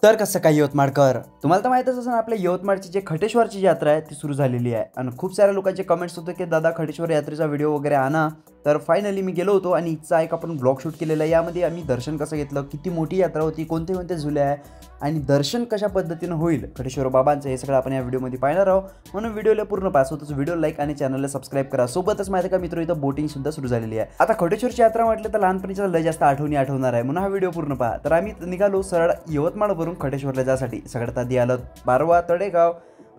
तर कसं काय यवतमाळकर, तुम्हाला तर माहीतच असेल आपल्या यवतमाळची जे खटेश्वरची यात्रा आहे ती सुरू झालेली आहे आणि खूप साऱ्या लोकांचे कमेंट्स होते की दादा खटेश्वर यात्रेचा व्हिडिओ वगैरे आणा. तर फायनली मी गेलो होतो आणि इथचा एक आपण ब्लॉग शूट केलेला आहे. यामध्ये आम्ही दर्शन कसं घेतलं, किती मोठी यात्रा होती, कोणते कोणते झुले आहे आणि दर्शन कशा पद्धतीनं होईल खटेश्वर बाबांचं, हे सगळं आपण या व्हिडिओमध्ये पाहणार आहोत. म्हणून व्हिडिओला पूर्ण पास होतोच, व्हिडिओ लाईक आणि चॅनलला सबस्क्राईब करा. सोबतच माहिती का मित्र, इथं बोटिंग सुद्धा सुरू झालेली आहे. आता खटेश्वरची यात्रा म्हटलं तर लहानपणीच्या लय जास्त आठवणार आहे, म्हणून हा व्हिडिओ पूर्ण पहा. तर आम्ही निघालो सरळ यवतमाळवरून खटेश्वरला जाण्यासाठी. सगळ्यात आधी आलं बारवा तळेगाव,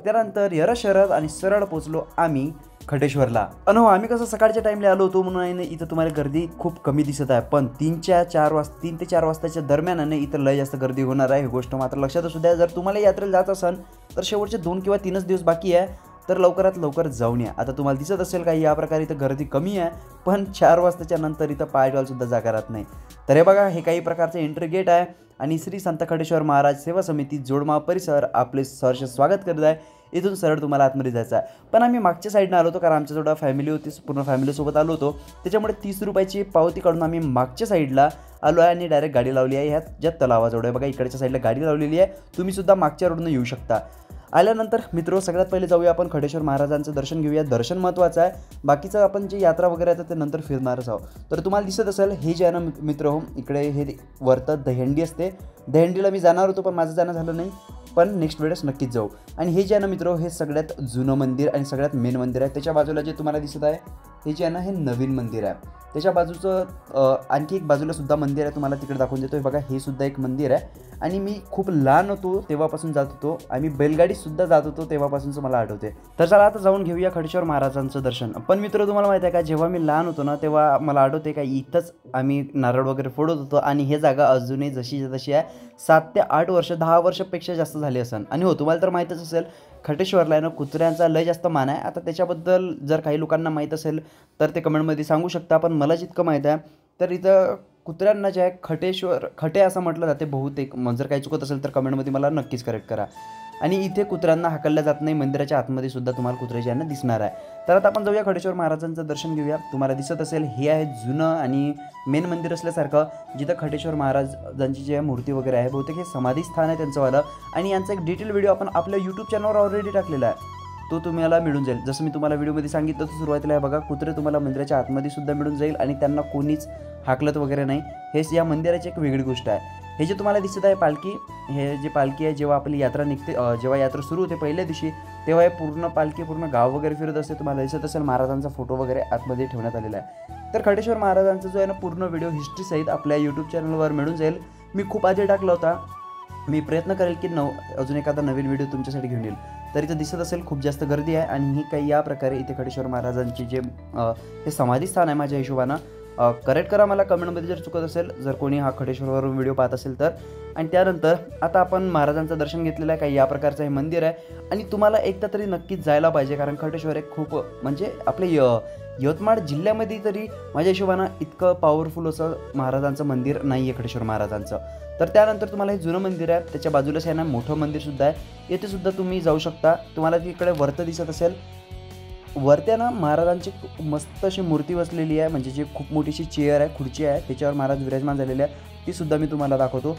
त्यानंतर यरा शहरात आणि सरळ पोहोचलो आम्ही खटेश्वरला. आम्ही कसं सकाळच्या टाइमला आलो होतो म्हणून इथं तुम्हाला गर्दी खूप कमी दिसत आहे, पण 3 ते 4 वाजताच्या दरम्यान इथं लय जास्त गर्दी होणार आहे. ही गोष्ट मात्र लक्षात असू द्या. जर तुम्हाला यात्रेला जात असाल तर शेवटचे 2 किंवा 3च दिवस बाकी आहे, तर लवकरात लवकर जाऊन या. आता तुम्हाला दिसत असेल का या प्रकारे इथं गर्दी कमी आहे, पण 4 वाजताच्या नंतर इथं पाय ठेवायला सुद्धा जागा राहत नाही. तर हे बघा, हे काही प्रकारचे एंट्री गेट आहे आणि श्री संत खटेश्वर महाराज सेवा समिती जोडमाव परिसर आपले सहर्ष स्वागत करत आहे. इथून सरळ तुम्हाला आतमध्ये जायचं आहे. पण आम्ही मागच्या साईडनं आलो होतो, कारण आमच्याजवळ फॅमिली होती, पूर्ण फॅमिलीसोबत आलो होतो. त्याच्यामुळे 30 रुपयाची पावती काढून आम्ही मागच्या साईडला आलो आहे आणि डायरेक्ट गाडी लावली आहे. ह्यात ज्या तलावाजवळ आहे बघा, इकडच्या साईडला गाडी लावलेली आहे. तुम्ही सुद्धा मागच्या रोडनं येऊ शकता. आल्यानंतर मित्र सगळ्यात पहिले जाऊया आपण खटेश्वर महाराजांचं दर्शन घेऊया. दर्शन महत्त्वाचं आहे, बाकीचं आपण जे यात्रा वगैरे आहे ते नंतर फिरणारच आहोत. तर तुम्हाला दिसत असेल हे जे आहे ना मित्र हो, इकडे हे वरतं दहीहंडी असते. दहीहंडीला मी जाणार होतो पण माझं जाणं झालं नाही, पण नेक्स्ट वेळेस नक्कीच जाऊ. आणि हे जे आहे ना मित्र, हे सगळ्यात जुनं मंदिर आणि सगळ्यात मेन मंदिर आहे. त्याच्या बाजूला जे तुम्हाला दिसत आहे हे जे आहे ना, हे नवीन मंदिर आहे. त्याच्या बाजूचं आणखी एक बाजूला सुद्धा मंदिर आहे, तुम्हाला तिकडे दाखवून देतो. हे बघा, हे सुद्धा एक मंदिर आहे आणि मी खूप लहान होतो तेव्हापासून जात होतो. आम्ही बैलगाडीसुद्धा जात होतो तेव्हापासूनचं मला आठवते. तर चला आता जाऊन घेऊया खटेश्वर महाराजांचं दर्शन. पण मित्र तुम्हाला माहिती आहे का, जेव्हा मी लहान होतो ना तेव्हा मला आठवते का इथंच आम्ही नारळ वगैरे फोडत होतो आणि हे जागा अजूनही जशी तशी आहे. 7 ते 8 वर्ष, 10 वर्षापेक्षा जास्त झाली असेल. आणि हो, तुम्हाला तर माहीतच असेल खटेश्वरला आहे ना कुत्र्यांचा लय जास्त मान आहे. आता त्याच्याबद्दल जर काही लोकांना माहीत असेल तर ते कमेंटमध्ये सांगू शकता, पण मला जितकं माहीत आहे तर इथं कुत्र्यांना जे आहे खटे असं म्हटलं जाते बहुतेक. जर काही चुकत असेल तर कमेंटमध्ये मला नक्कीच करेक्ट करा. आणि इथे कुत्र्यांना हाकलल्या जात नाही. मंदिराच्या आतमध्ये सुद्धा तुम्हाला कुत्र्याची यांना दिसणार आहे. तर आता आपण जाऊया खटेश्वर महाराजांचं दर्शन घेऊया. तुम्हाला दिसत असेल हे आहे जुनं आणि मेन मंदिर असल्यासारखं, जिथं खटेश्वर महाराजांची जी मूर्ती वगैरे आहे, बहुतेक हे समाधी स्थान आहे त्यांचंवालं. आणि यांचा एक डिटेल व्हिडिओ आपण आपल्या यूट्यूब चॅनलवर ऑलरेडी टाकलेला आहे, तो तुम्हाला मिळून जाईल. जसं मी तुम्हाला व्हिडिओमध्ये सांगितलं तर सुरुवातीला आहे बघा, कुत्रे तुम्हाला मंदिराच्या आतमध्ये सुद्धा मिळून जाईल आणि त्यांना कोणीच हाकलत वगैरे नाही. हेच या मंदिराची एक वेगळी गोष्ट आहे. हे जे तुम्हाला दिसत आहे पालखी, हे जे पालखी आहे, जेव्हा आपली यात्रा निघते, जेव्हा यात्रा सुरू होते पहिल्या दिवशी, तेव्हा हे पूर्ण पालखी पूर्ण गाव वगैरे फिरत असते. तुम्हाला दिसत असेल महाराजांचा फोटो वगैरे आतमध्ये ठेवण्यात आलेला आहे. तर खटेश्वर महाराजांचा जो आहे ना पूर्ण व्हिडिओ हिस्ट्रीसहित आपल्या यूट्यूब चॅनलवर मिळून जाईल. मी खूप आधी टाकला होता. मी प्रयत्न करेल की अजून एखादा नवीन व्हिडिओ तुमच्यासाठी घेऊन येईल. तर इथं दिसत असेल खूप जास्त गर्दी आहे आणि ही काही या प्रकारे इथे खटेश्वर महाराजांची जे हे समाधी स्थान आहे माझ्या हिशोबानं. करेक्ट करा मला कमेंटमध्ये जर चुकत असेल, जर कोणी हा खटेश्वरवरून व्हिडिओ पाहत असेल तर. आणि त्यानंतर आता आपण महाराजांचं दर्शन घेतलेलं आहे. काही या प्रकारचं हे मंदिर आहे आणि तुम्हाला एकदा तरी नक्कीच जायला पाहिजे, कारण खटेश्वर एक खूप म्हणजे आपले यवतमाळ जिल्ह्यामध्ये तरी माझ्या हिशोबानं इतकं पॉवरफुल असं महाराजांचं मंदिर नाही आहे खटेश्वर महाराजांचं. तर त्यानंतर तुम्हाला हे जुनं मंदिर आहे, त्याच्या बाजूलाच आहे ना मोठं मंदिरसुद्धा आहे. येथे सुद्धा तुम्ही जाऊ शकता. तुम्हाला तिकडे वरतं दिसत असेल, वरत्या ना महाराजांची मस्त अशी मूर्ती बसलेली आहे, म्हणजे जी खूप मोठीशी चेअर आहे, खुर्ची आहे, त्याच्यावर महाराज विराजमान झालेले आहे. ती सुद्धा मी तुम्हाला दाखवतो.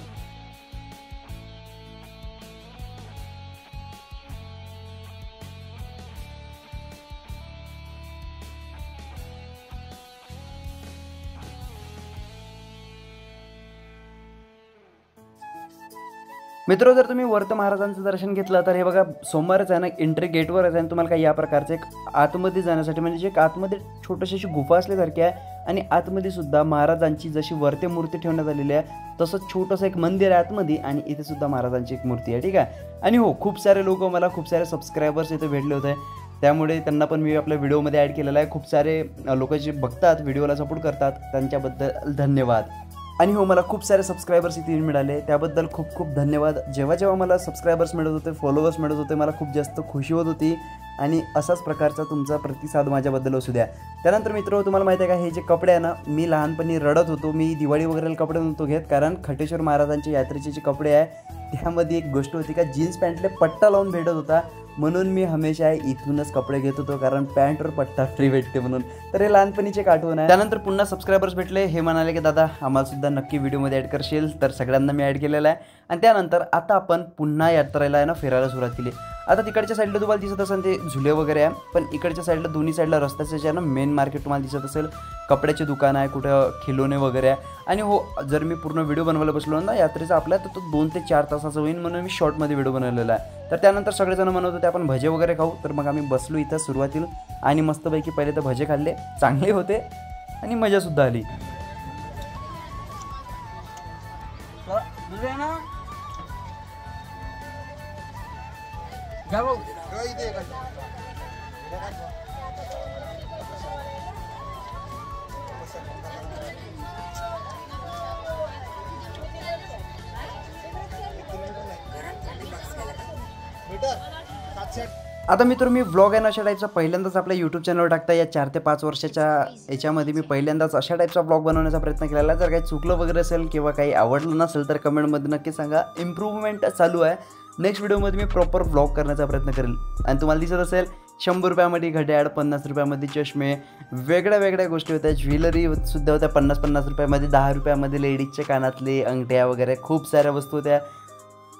मित्र जर तुम्ही वर्त महाराजांचं दर्शन घेतलं तर हे बघा, सोमवारच आहे ना एंट्री गेटवरच आहे आणि तुम्हाला काही या प्रकारचं एक आतमध्ये जाण्यासाठी, म्हणजे एक आतमध्ये छोटीशी अशी गुफा असल्यासारखी आहे आणि आतमध्ये सुद्धा महाराजांची जशी वरते मूर्ती ठेवण्यात आलेली आहे तसंच छोटंसं एक मंदिर आहे आतमध्ये आणि इथे सुद्धा महाराजांची एक मूर्ती आहे. ठीक आहे. आणि हो, खूप सारे लोक, मला खूप सारे सबस्क्रायबर्स इथे भेटले होते, त्यामुळे त्यांना पण मी आपल्या व्हिडिओमध्ये ॲड केलेला आहे. खूप सारे लोक जे बघतात, व्हिडिओला सपोर्ट करतात, त्यांच्याबद्दल धन्यवाद. आणि हो, मला खूप सारे सबस्क्रायबर्स इथे मिळाले, त्याबद्दल खूप खूप धन्यवाद. जेव्हा जेव्हा मला सबस्क्रायबर्स मिळत होते, फॉलोअर्स मिळत होते, मला खूप जास्त खुशी होत होती. आणि असाच प्रकारचा तुमचा प्रतिसाद माझ्याबद्दल असू द्या. त्यानंतर मित्र तुम्हाला माहिती आहे का, हे जे कपडे आहे ना, मी लहानपणी रडत होतो. मी दिवाळी वगैरे कपडे नव्हतो घेत, कारण खटेश्वर महाराजांच्या यात्रेचे जे कपडे आहे त्यामध्ये एक गोष्ट होती का, जीन्स पॅन्टले पट्टा लावून भेटत होता. म्हणून मी हमेशा इथूनच कपडे घेत होतो, कारण पॅन्टवर पट्टा फ्री भेटते म्हणून. तर हे लहानपणीचे एक आठवण आहे. त्यानंतर पुन्हा सबस्क्रायबर्स भेटले. हे म्हणाले की दादा आम्हाला सुद्धा नक्की व्हिडिओमध्ये ॲड करशील. तर सगळ्यांना मी ॲड केलेलं आहे. आणि त्यानंतर आता आपण पुन्हा यात्रेला आहे ना फिरायला सुरुवात केली. आता तिकडच्या साईडला तुम्हाला दिसत असेल ते झुले वगैरे आहे, पण इकडच्या साईडला दोन्ही साईडला रस्त्याचं जे आहे ना मेन मार्केट तुम्हाला दिसत असेल. कपड्याचे दुकान आहे, कुठं खिलोने वगैरे आहे. आणि हो, जर मी पूर्ण व्हिडिओ बनवायला बसलो ना यात्रेचा आपल्या, तर तो 2 ते 4 तासाचा होईल, म्हणून मी शॉर्टमध्ये व्हिडिओ बनवलेला आहे. तर त्यानंतर सगळेजण म्हणत होते आपण भजे वगैरे खाऊ. तर मग आम्ही बसलो इथं सुरुवातीला आणि मस्तपैकी पहिले तर भजे खाल्ले, चांगले होते आणि मजासुद्धा आली. आता मित्र मी व्लॉग आहे ना अशा टाईपचा पहिल्यांदाच आपल्या यूट्यूब चॅनलवर टाकता. या 4 ते 5 वर्षाच्या याच्यामध्ये मी पहिल्यांदाच अशा टाईपचा व्लॉग बनवण्याचा प्रयत्न केलेला. जर काही चुकलं वगैरे असेल किंवा काही आवडलं नसेल तर कमेंटमध्ये नक्की सांगा. इम्प्रूव्हमेंट चालू आहे. नेक्स्ट व्हिडिओमध्ये मी प्रॉपर व्लॉग करण्याचा प्रयत्न करेल. आणि तुम्हाला दिसत असेल 100 रुपयामध्ये घड्याळ, 50 रुपयामध्ये चष्मे, वेगळ्या वेगळ्या गोष्टी होत्या. ज्वेलरीसुद्धा होत्या 50-50 रुपयामध्ये, 10 रुपयामध्ये लेडीजचे कानातले, अंगठ्या वगैरे खूप साऱ्या वस्तू होत्या.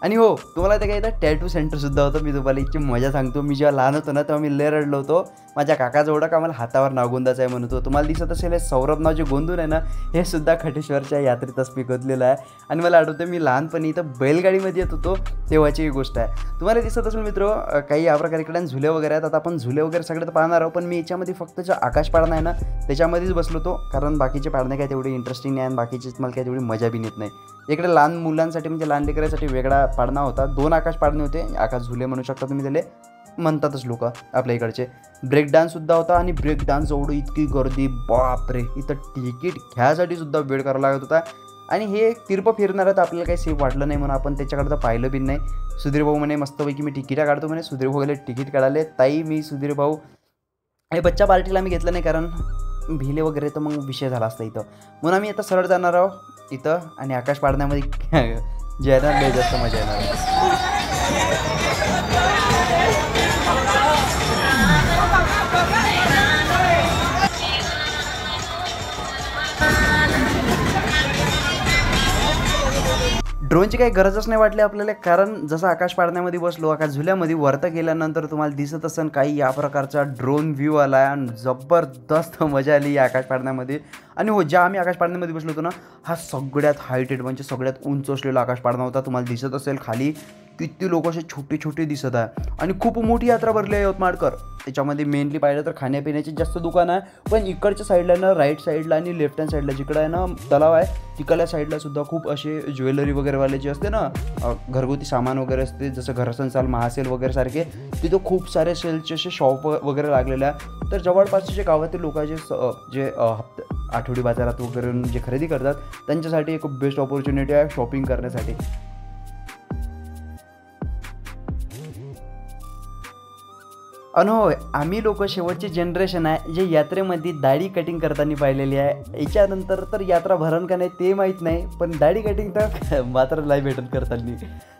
आणि हो, तुम्हाला ते काय इथं टॅटू सेंटरसुद्धा होतं. मी तुम्हाला इतकी मजा सांगतो, मी जेव्हा लहान होतो ना तेव्हा मी लय रडलो होतो. माझ्या काकाजवळ का मला हातावर नागोंदाचं आहे म्हणतो. तुम्हाला दिसत असेल हे सौरभ नाव जे गोंधून आहे ना, हे सुद्धा खटेश्वरच्या यात्रेतच पिकवलेलं आहे. आणि मला आठवतं मी लहानपणी इथं बैलगाडीमध्ये येत होतो तेव्हाची ही गोष्ट आहे. तुम्हाला दिसत असेल मित्र काही या प्रकारे इकडे झुले वगैरे आहेत. आता आपण झुले वगैरे सगळे तर पाहणार आहोत, पण मी याच्यामध्ये फक्त जो आकाश पाळणा आहे ना त्याच्यामध्येच बसलो होतो, कारण बाकीचे पाळणे काय तेवढे इंटरेस्टिंग नाही आणि बाकीचीच मला काय तेवढी मजा बी येत नाही. इकडे लहान मुलांसाठी म्हणजे लहान लेकरांसाठी वेगळा पाळणा होता. 2 आकाश पाळणे होते, आकाश झुले म्हणू शकता तुम्ही त्याला, म्हणतातच लोक आपल्या इकडचे. ब्रेक डान्ससुद्धा होता आणि ब्रेक डान्स एवढं इतकी गर्दी, बापरे, इथं तिकीट घ्यायसाठी सुद्धा वेळ करावा लागत होता. आणि हे तिरपं फिरणार तर आपल्याला काही सेफ वाटलं नाही म्हणून आपण त्याच्याकडे तर पाहिलं बी नाही. सुधीर भाऊ म्हणे मस्तपैकी मी तिकीटा काढतो म्हणे. सुधीर भाऊ गेले तिकीट काढाले. ताई, मी, सुधीर भाऊ हे बच्चा पार्टीला आम्ही घेतलं नाही, कारण भिले वगैरे तर मग विषय झाला असता इथं. म्हणून आम्ही आता सरळ जाणार आहोत इथं. आणि आकाश पाडण्यामध्ये जे आहे ना लय जास्त मजा येणार आहे. ड्रोनची काही गरजच नाही वाटली आपल्याला, कारण जसं आकाश पाळण्यामध्ये बसलो, आकाश झुल्यामध्ये वरतं गेल्यानंतर तुम्हाला दिसत असेल काही या प्रकारचा ड्रोन व्ह्यू आला आहे आणि जबरदस्त मजा आली या आकाश पाळण्यामध्ये. आणि हो, ज्या आम्ही आकाश पाळण्यामध्ये बसलो होतो ना, हा सगळ्यात हायटेड म्हणजे सगळ्यात उंच असलेला आकाश पाळणा होता. तुम्हाला दिसत असेल खाली किती लोक असे छोटे छोटे दिसत आहे. आणि खूप मोठी यात्रा भरली आहे यवतमाळकर. त्याच्यामध्ये मेनली पाहिलं तर खाण्यापिण्याची जास्त दुकान आहे, पण इकडच्या साईडला ना राईट साईडला आणि लेफ्ट हँड साईडला जिकडं आहे ना तलाव आहे तिकडल्या साईडला सुद्धा खूप असे ज्वेलरी वगैरेवाले जे असते ना, घरगुती सामान वगैरे असते, जसं घरसंसार महासेल वगैरे सारखे, तिथं खूप सारे सेलचे असे शॉप वगैरे लागलेले आहे. तर जवळपासचे जे गावातील लोक जे आठवडी बाजारात वगैरे जे खरेदी करतात त्यांच्यासाठी एक बेस्ट ऑपॉर्च्युनिटी आहे शॉपिंग करण्यासाठी. अन हो, आम्ही लोक शेवटची जनरेशन आहे जे यात्रेमध्ये दाढी कटिंग करताना पाहिलेली आहे. याच्यानंतर तर यात्रा भरण का नाही ते माहीत नाही, पण दाढी कटिंग तर मात्र लाईव्ह भेटत करताना.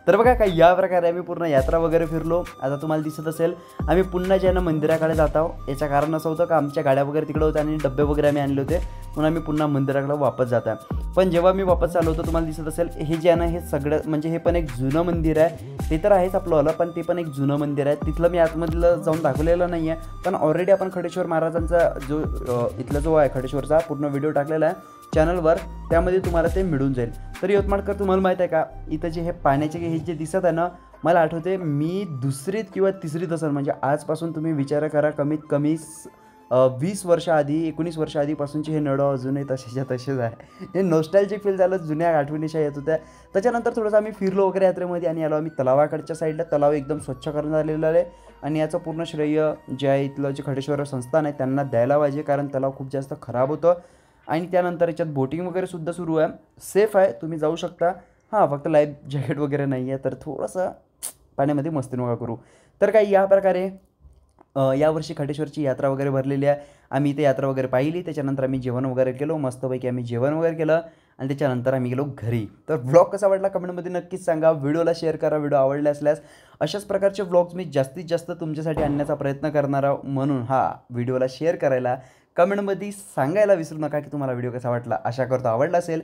तर बघा काय या प्रकारे आम्ही पूर्ण यात्रा वगैरे फिरलो. आता तुम्हाला दिसत असेल आम्ही पुन्हा जे ना मंदिराकडे जात आहोत. याचं कारण असं होतं का आमच्या गाड्या वगैरे तिकडे होत्या आणि डब्बे वगैरे आम्ही आणले होते, म्हणून आम्ही पुन्हा मंदिराकडे वापस जात आहे. पण जेव्हा मी वापस चाललो होतो तुम्हाला दिसत असेल हे जे आहे ना हे सगळं म्हणजे हे पण एक जुनं मंदिर आहे. ते तर आहेच आपलं, पण ते पण एक जुनं मंदिर आहे. तिथलं मी आतमधलं जाऊन दाखवलेलं नाही आहे, पण ऑलरेडी आपण खडेश्वर महाराजांचा जो इथला जो आहे खडेश्वरचा पूर्ण व्हिडिओ टाकलेला आहे चॅनलवर, त्यामध्ये तुम्हाला ते मिळून जाईल. तर यवतमाळकर तुम्हाला माहीत आहे का, इथं जे हे पाण्याचे हे जे दिसत आहे ना, मला आठवते मी 2रीत किंवा 3रीत असेल, म्हणजे आजपासून तुम्ही विचार करा कमीत कमी 20 वर्ष आधी 19 वर्ष आधीपासूनचे हे नळं अजूनही तसेच्या तसेच आहे. हे नॉस्टॅल्जिक फील झालं, जुन्या आठवणीशा येत होत्या. त्याच्यानंतर थोडंसं आम्ही फिरलो वगैरे यात्रेमध्ये आणि आलो आम्ही तलावाकडच्या साईडला. तलाव एकदम स्वच्छ करण्यात आलेलं आहे आणि याचं पूर्ण श्रेय जे आहे इथलं जे खडेश्वर संस्थान आहे त्यांना द्यायला पाहिजे, कारण तलाव खूप जास्त खराब होतं. आणि त्यानंतर याच्यात बोटिंग वगैरे सुद्धा सुरू आहे, सेफ आहे, तुम्ही जाऊ शकता. हां, फक्त लाईफ जॅकेट वगैरे नाही आहे, तर थोडंसं पाण्यामध्ये मस्ती नका करू. तर काही या प्रकारे यावर्षी खटेश्वरची यात्रा वगैरे भरलेली आहे. आम्ही इथे यात्रा वगैरे पाहिली. त्याच्यानंतर आम्ही जेवण वगैरे केलो. मस्तपैकी आम्ही जेवण वगैरे केलं आणि त्याच्यानंतर आम्ही गेलो घरी. तर व्लॉग कसा वाटला कमेंटमध्ये नक्कीच सांगा. व्हिडिओला शेअर करा. व्हिडिओ आवडले असल्यास अशाच प्रकारचे व्लॉग्स मी जास्तीत जास्त तुमच्यासाठी आणण्याचा प्रयत्न करणार आहोत. म्हणून व्हिडिओला शेअर करायला, कमेंटमध्ये सांगायला विसरू नका की तुम्हाला व्हिडिओ कसा वाटला. आशा करतो आवडला असेल.